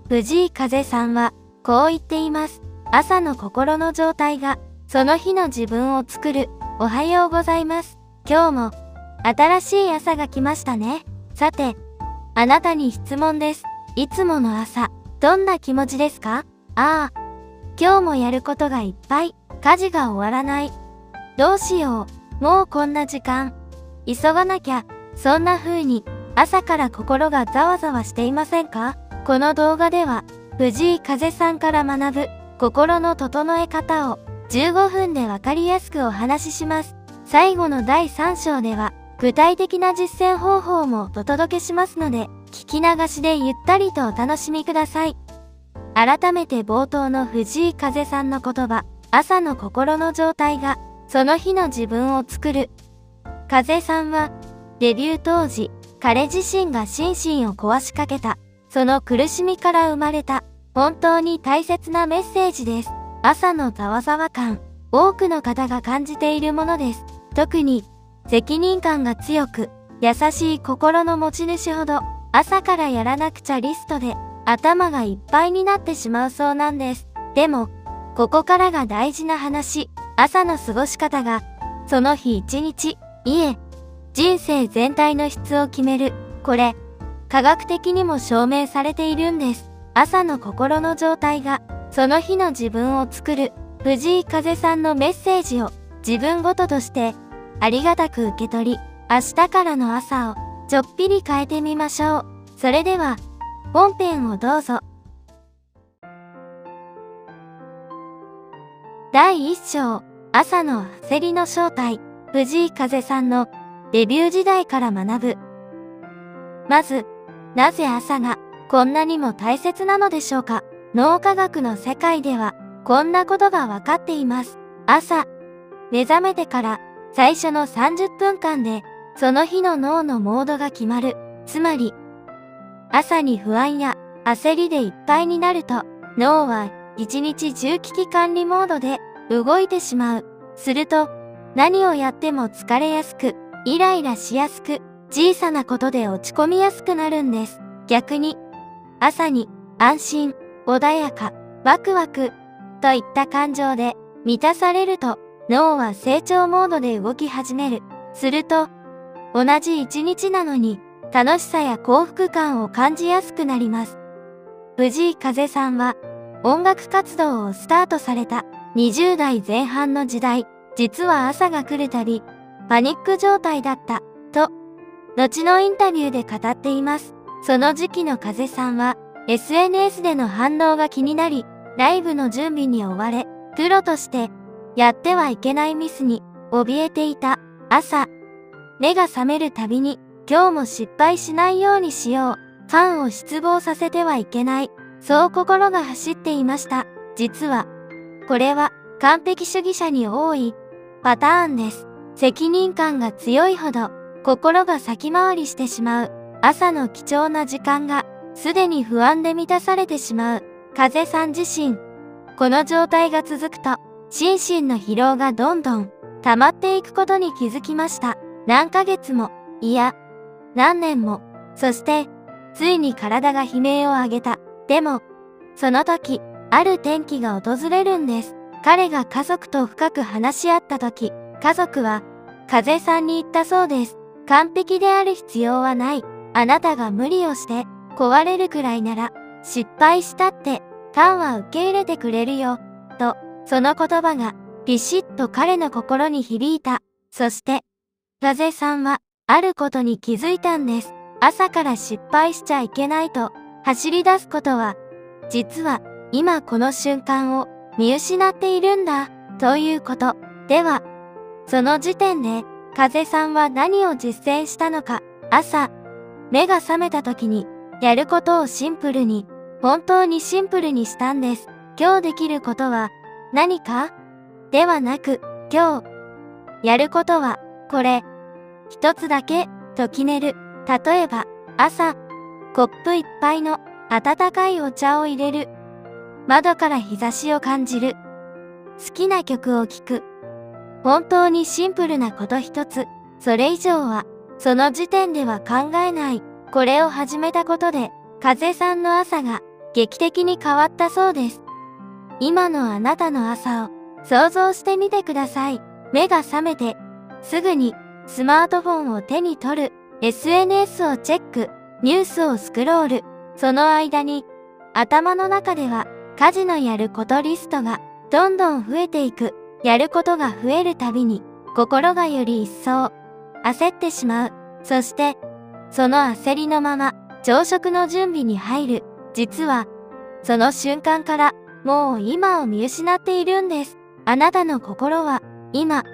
藤井風さんは、こう言っています。朝の心の状態が、その日の自分を作る。おはようございます。今日も、新しい朝が来ましたね。さて、あなたに質問です。いつもの朝、どんな気持ちですか？今日もやることがいっぱい。家事が終わらない。どうしよう。もうこんな時間。急がなきゃ。そんな風に、朝から心がざわざわしていませんか？この動画では、藤井風さんから学ぶ、心の整え方を、15分でわかりやすくお話しします。最後の第3章では、具体的な実践方法もお届けしますので、聞き流しでゆったりとお楽しみください。改めて冒頭の藤井風さんの言葉、朝の心の状態が、その日の自分を作る。風さんは、デビュー当時、彼自身が心身を壊しかけた、その苦しみから生まれた、本当に大切なメッセージです。朝のざわざわ感、多くの方が感じているものです。特に、責任感が強く、優しい心の持ち主ほど、朝からやらなくちゃリストで、頭がいっぱいになってしまうそうなんです。でも、ここからが大事な話、朝の過ごし方が、その日一日、人生全体の質を決める。これ、科学的にも証明されているんです。朝の心の状態が、その日の自分を作る。藤井風さんのメッセージを、自分ごととして、ありがたく受け取り、明日からの朝を、ちょっぴり変えてみましょう。それでは、本編をどうぞ。第1章、朝の焦りの正体、藤井風さんのデビュー時代から学ぶ。まず、なぜ朝がこんなにも大切なのでしょうか？脳科学の世界では、こんなことがわかっています。朝、目覚めてから最初の30分間で、その日の脳のモードが決まる。つまり、朝に不安や焦りでいっぱいになると、脳は一日中危機管理モードで動いてしまう。すると、何をやっても疲れやすく、イライラしやすく、小さなことで落ち込みやすくなるんです。逆に、朝に安心、穏やか、ワクワクといった感情で満たされると、脳は成長モードで動き始める。すると、同じ一日なのに楽しさや幸福感を感じやすくなります。藤井風さんは音楽活動をスタートされた20代前半の時代、実は朝が来るたびパニック状態だったと、後のインタビューで語っています。その時期の風さんは SNS での反応が気になり、ライブの準備に追われ、プロとしてやってはいけないミスに怯えていた。朝、目が覚めるたびに今日も失敗しないようにしよう。ファンを失望させてはいけない。そう心が走っていました。実は、これは完璧主義者に多いパターンです。責任感が強いほど心が先回りしてしまう。朝の貴重な時間がすでに不安で満たされてしまう。風さん自身、この状態が続くと心身の疲労がどんどん溜まっていくことに気づきました。何ヶ月も、いや、何年も、そして、ついに体が悲鳴を上げた。でも、その時、ある転機が訪れるんです。彼が家族と深く話し合った時、家族は、風さんに言ったそうです。完璧である必要はない。あなたが無理をして、壊れるくらいなら、失敗したって、ファンは受け入れてくれるよ。と、その言葉が、ビシッと彼の心に響いた。そして、風さんは、あることに気づいたんです。朝から失敗しちゃいけないと、走り出すことは、実は、今この瞬間を見失っているんだ、ということ。では、その時点で、風さんは何を実践したのか。朝、目が覚めた時に、やることをシンプルに、本当にシンプルにしたんです。今日できることは、何かではなく、今日、やることは、これ、一つだけ、と決める。例えば、朝、コップ一杯の温かいお茶を入れる。窓から日差しを感じる。好きな曲を聴く。本当にシンプルなこと一つ。それ以上は、その時点では考えない。これを始めたことで、風さんの朝が劇的に変わったそうです。今のあなたの朝を想像してみてください。目が覚めて、すぐにスマートフォンを手に取る、SNS をチェック、ニュースをスクロール。その間に、頭の中では家事のやることリストがどんどん増えていく。やることが増えるたびに、心がより一層焦ってしまう。そして、その焦りのまま朝食の準備に入る。実は、その瞬間からもう今を見失っているんです。あなたの心は今、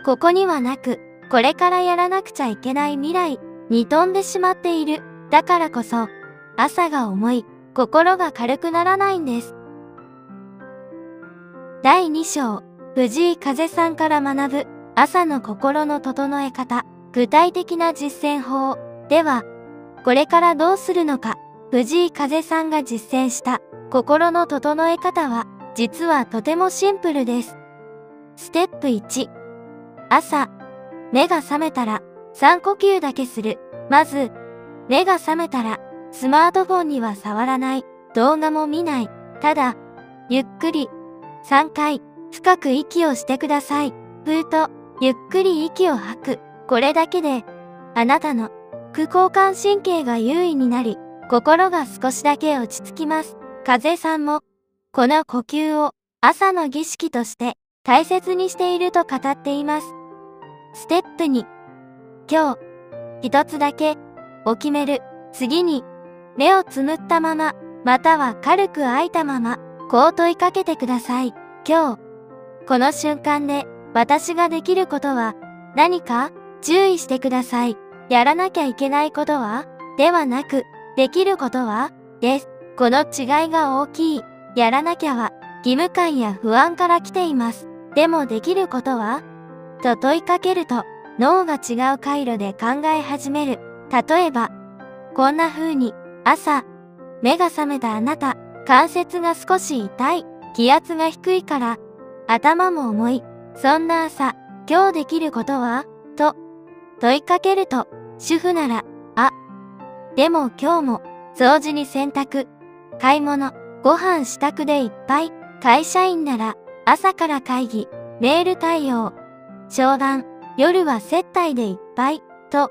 ここにはなく、これからやらなくちゃいけない未来に飛んでしまっている。だからこそ、朝が重い、心が軽くならないんです。第2章、藤井風さんから学ぶ朝の心の整え方、具体的な実践法。では、これからどうするのか。藤井風さんが実践した心の整え方は、実はとてもシンプルです。ステップ1、朝、目が覚めたら3呼吸だけする。まず、目が覚めたらスマートフォンには触らない、動画も見ない。ただ、ゆっくり3回深く息をしてください。ふーっとゆっくり息を吐く。これだけで、あなたの副交感神経が優位になり、心が少しだけ落ち着きます。風さんも、この呼吸を朝の儀式として大切にしていると語っています。ステップ2、今日、一つだけを決める。次に、目をつむったまま、または軽く開いたまま、こう問いかけてください。今日、この瞬間で私ができることは何か？注意してください。やらなきゃいけないことは？ではなく、できることは？です。この違いが大きい。やらなきゃは、義務感や不安から来ています。でもできることは？と問いかけると、脳が違う回路で考え始める。例えば、こんな風に、朝、目が覚めたあなた、関節が少し痛い、気圧が低いから、頭も重い。そんな朝、今日できることは？と問いかけると、主婦なら、でも今日も、掃除に洗濯、買い物、ご飯支度でいっぱい。会社員なら、朝から会議、メール対応、商談、夜は接待でいっぱい。と、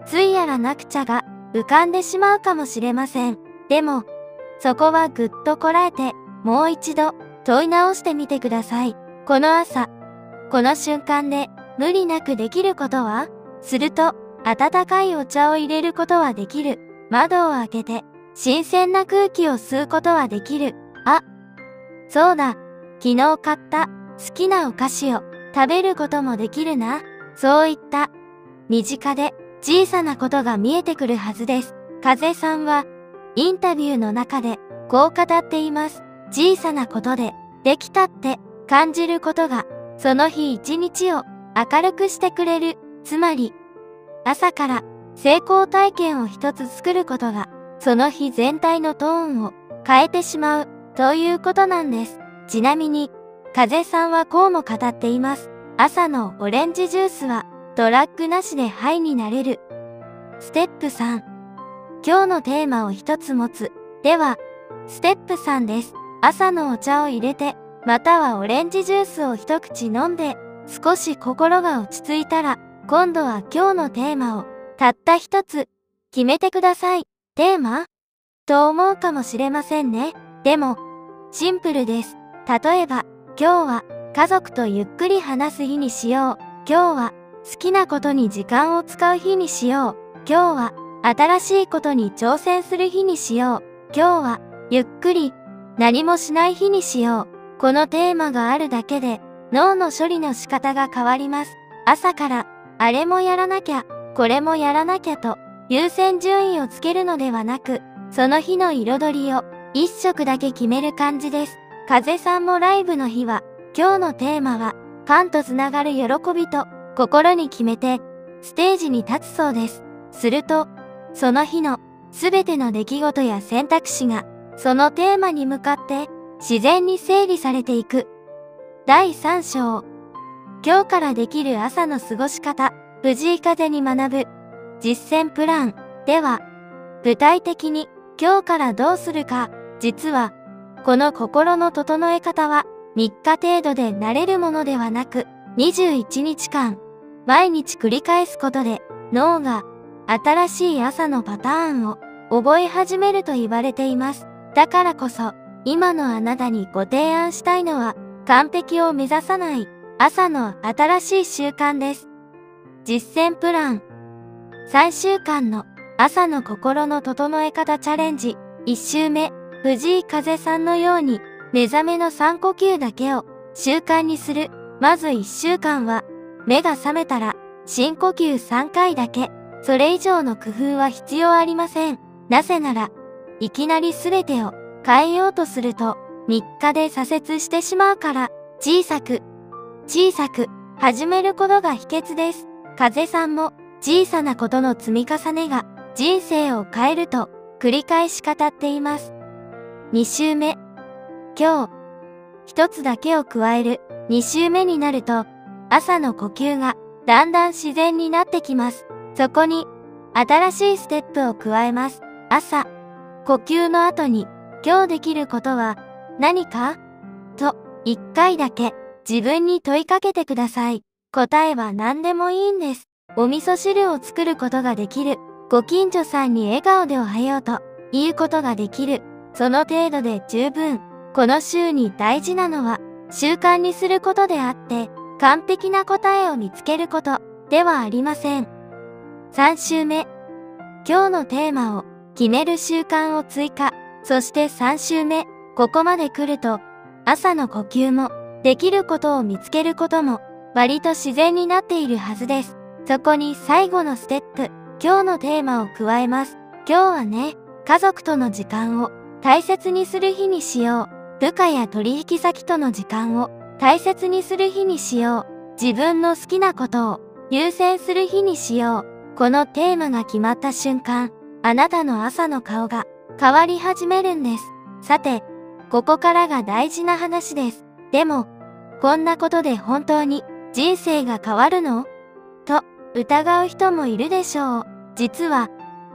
ついやらなくちゃが浮かんでしまうかもしれません。でも、そこはぐっとこらえて、もう一度問い直してみてください。この朝、この瞬間で無理なくできることは？すると、温かいお茶を入れることはできる。窓を開けて、新鮮な空気を吸うことはできる。そうだ。昨日買った好きなお菓子を食べることもできるな。そういった身近で小さなことが見えてくるはずです。風さんはインタビューの中でこう語っています。小さなことでできたって感じることがその日一日を明るくしてくれる。つまり朝から成功体験を一つ作ることがその日全体のトーンを変えてしまうということなんです。ちなみに風さんはこうも語っています。朝のオレンジジュースはドラッグなしでハイになれる。ステップ3、今日のテーマを一つ持つ。では、ステップ3です。朝のお茶を入れて、またはオレンジジュースを一口飲んで、少し心が落ち着いたら、今度は今日のテーマをたった一つ決めてください。テーマ？と思うかもしれませんね。でも、シンプルです。例えば、今日は家族とゆっくり話す日にしよう。今日は好きなことに時間を使う日にしよう。今日は新しいことに挑戦する日にしよう。今日はゆっくり何もしない日にしよう。このテーマがあるだけで脳の処理の仕方が変わります。朝からあれもやらなきゃ、これもやらなきゃと優先順位をつけるのではなく、その日の彩りを一色だけ決める感じです。風さんもライブの日は、今日のテーマは、ファンとつながる喜びと心に決めて、ステージに立つそうです。すると、その日のすべての出来事や選択肢が、そのテーマに向かって自然に整理されていく。第3章。今日からできる朝の過ごし方、藤井風に学ぶ実践プランでは、具体的に今日からどうするか実は、この心の整え方は3日程度で慣れるものではなく、21日間、毎日繰り返すことで脳が新しい朝のパターンを覚え始めると言われています。だからこそ、今のあなたにご提案したいのは、完璧を目指さない朝の新しい習慣です。実践プラン。3週間の朝の心の整え方チャレンジ。1週目、藤井風さんのように目覚めの3呼吸だけを習慣にする。まず1週間は、目が覚めたら深呼吸3回だけ。それ以上の工夫は必要ありません。なぜなら、いきなり全てを変えようとすると3日で挫折してしまうから、小さく始めることが秘訣です。風さんも小さなことの積み重ねが人生を変えると繰り返し語っています。2週目。今日、一つだけを加える。2週目になると、朝の呼吸がだんだん自然になってきます。そこに、新しいステップを加えます。朝、呼吸の後に、今日できることは何かと、1回だけ自分に問いかけてください。答えは何でもいいんです。お味噌汁を作ることができる。ご近所さんに笑顔でおはようと言うことができる。その程度で十分。この週に大事なのは習慣にすることであって、完璧な答えを見つけることではありません。3週目。今日のテーマを決める習慣を追加。そして3週目。ここまで来ると、朝の呼吸もできることを見つけることも割と自然になっているはずです。そこに最後のステップ。今日のテーマを加えます。今日はね、家族との時間を大切にする日にしよう。部下や取引先との時間を大切にする日にしよう。自分の好きなことを優先する日にしよう。このテーマが決まった瞬間、あなたの朝の顔が変わり始めるんです。さて、ここからが大事な話です。でも、こんなことで本当に人生が変わるの？と疑う人もいるでしょう。実は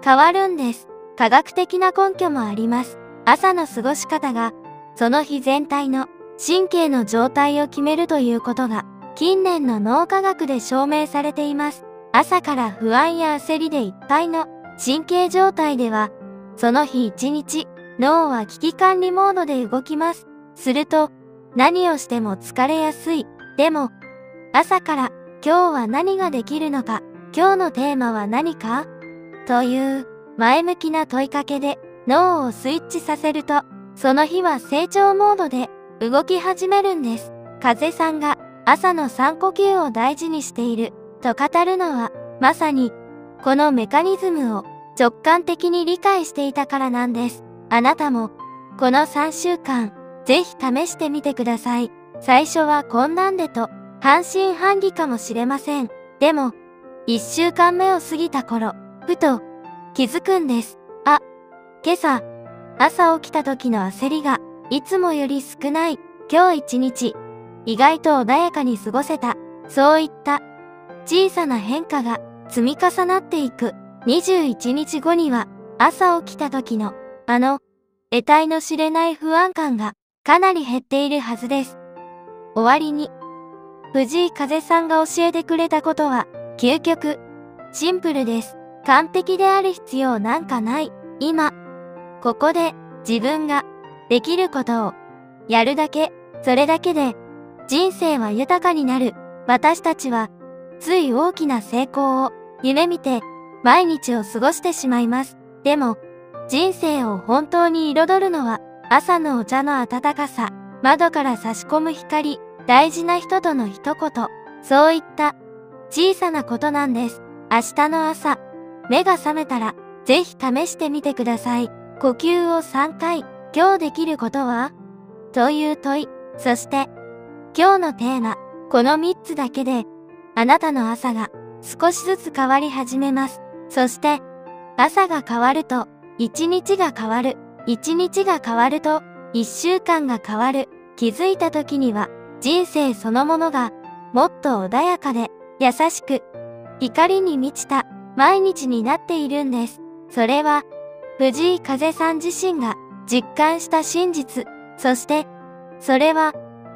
変わるんです。科学的な根拠もあります。朝の過ごし方がその日全体の神経の状態を決めるということが近年の脳科学で証明されています。朝から不安や焦りでいっぱいの神経状態では、その日一日脳は危機管理モードで動きます。すると何をしても疲れやすい。でも朝から今日は何ができるのか、今日のテーマは何かという前向きな問いかけで脳をスイッチさせると、その日は成長モードで動き始めるんです。風さんが朝の3呼吸を大事にしていると語るのは、まさにこのメカニズムを直感的に理解していたからなんです。あなたもこの3週間ぜひ試してみてください。最初はこんなんでと半信半疑かもしれません。でも1週間目を過ぎた頃、ふと気づくんです。あ、今朝起きた時の焦りがいつもより少ない。今日一日意外と穏やかに過ごせた。そういった小さな変化が積み重なっていく。21日後には朝起きた時の得体の知れない不安感がかなり減っているはずです。終わりに、藤井風さんが教えてくれたことは究極シンプルです。完璧である必要なんかない。今ここで自分ができることをやるだけ、それだけで人生は豊かになる。私たちはつい大きな成功を夢見て毎日を過ごしてしまいます。でも人生を本当に彩るのは朝のお茶の温かさ、窓から差し込む光、大事な人との一言、そういった小さなことなんです。明日の朝、目が覚めたらぜひ試してみてください。呼吸を3回、今日できることはという問い、そして今日のテーマ、この3つだけであなたの朝が少しずつ変わり始めます。そして朝が変わると1日が変わる。1日が変わると1週間が変わる。気づいた時には人生そのものがもっと穏やかで優しく光に満ちた毎日になっているんです。それは藤井風さん自身が実感した真実。そして、それは、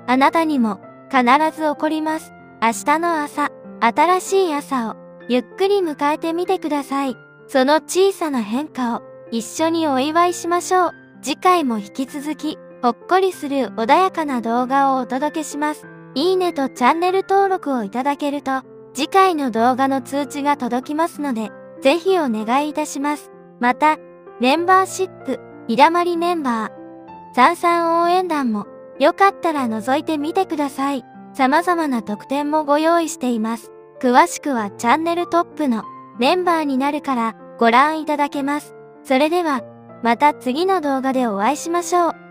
あなたにも必ず起こります。明日の朝、新しい朝をゆっくり迎えてみてください。その小さな変化を一緒にお祝いしましょう。次回も引き続き、ほっこりする穏やかな動画をお届けします。いいねとチャンネル登録をいただけると、次回の動画の通知が届きますので、ぜひお願いいたします。また、メンバーシップ、日だまりメンバー、さんさん応援団も、よかったら覗いてみてください。様々な特典もご用意しています。詳しくはチャンネルトップのメンバーになるからご覧いただけます。それでは、また次の動画でお会いしましょう。